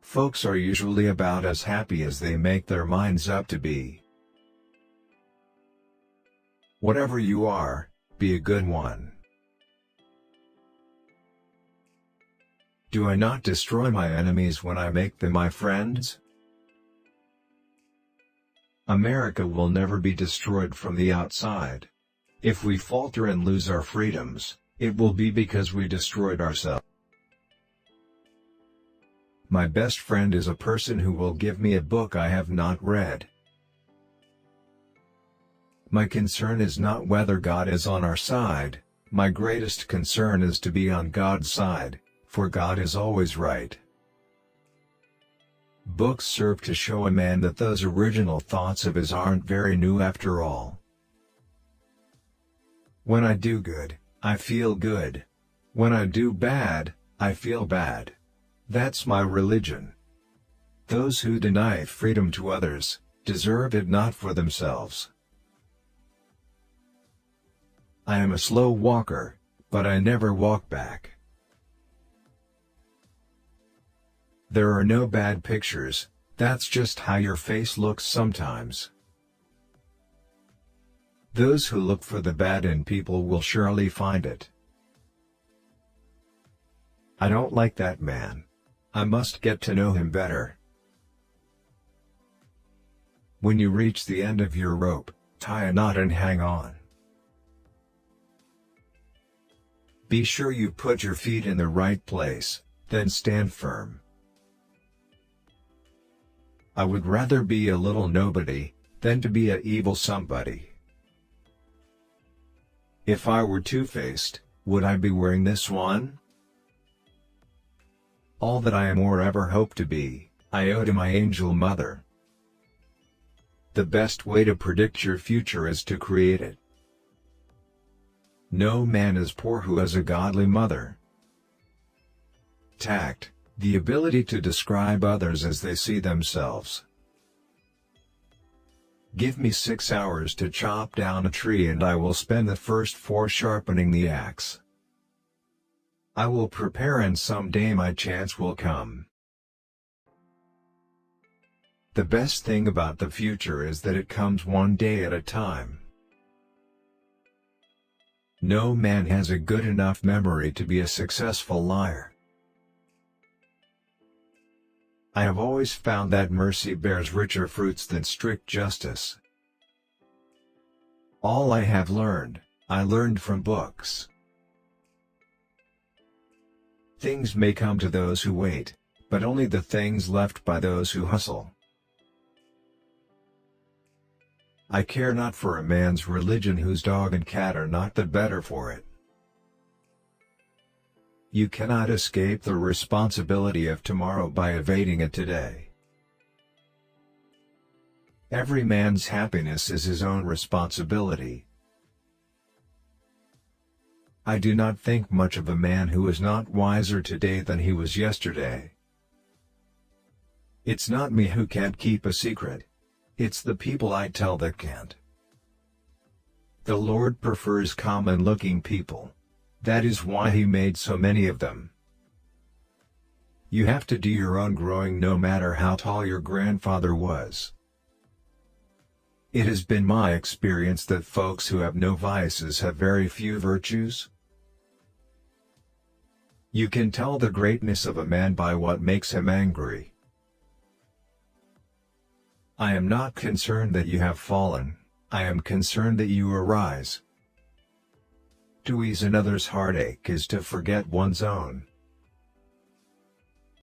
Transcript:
Folks are usually about as happy as they make their minds up to be. Whatever you are, be a good one. Do I not destroy my enemies when I make them my friends? America will never be destroyed from the outside. If we falter and lose our freedoms, it will be because we destroyed ourselves. My best friend is a person who will give me a book I have not read. My concern is not whether God is on our side, my greatest concern is to be on God's side, for God is always right. Books serve to show a man that those original thoughts of his aren't very new after all. When I do good, I feel good. When I do bad, I feel bad. That's my religion. Those who deny freedom to others, deserve it not for themselves. I am a slow walker, but I never walk back. There are no bad pictures, that's just how your face looks sometimes. Those who look for the bad in people will surely find it. I don't like that man. I must get to know him better. When you reach the end of your rope, tie a knot and hang on. Be sure you put your feet in the right place, then stand firm. I would rather be a little nobody, than to be a evil somebody. If I were two-faced, would I be wearing this one? All that I am or ever hope to be, I owe to my angel mother. The best way to predict your future is to create it. No man is poor who has a godly mother. Tact, the ability to describe others as they see themselves. Give me 6 hours to chop down a tree and I will spend the first 4 sharpening the axe. I will prepare and someday my chance will come. The best thing about the future is that it comes one day at a time. No man has a good enough memory to be a successful liar. I have always found that mercy bears richer fruits than strict justice. All I have learned, I learned from books. Things may come to those who wait, but only the things left by those who hustle. I care not for a man's religion whose dog and cat are not the better for it. You cannot escape the responsibility of tomorrow by evading it today. Every man's happiness is his own responsibility. I do not think much of a man who is not wiser today than he was yesterday. It's not me who can't keep a secret. It's the people I tell that can't. The Lord prefers common-looking people. That is why He made so many of them. You have to do your own growing no matter how tall your grandfather was. It has been my experience that folks who have no vices have very few virtues. You can tell the greatness of a man by what makes him angry. I am not concerned that you have fallen, I am concerned that you arise. To ease another's heartache is to forget one's own.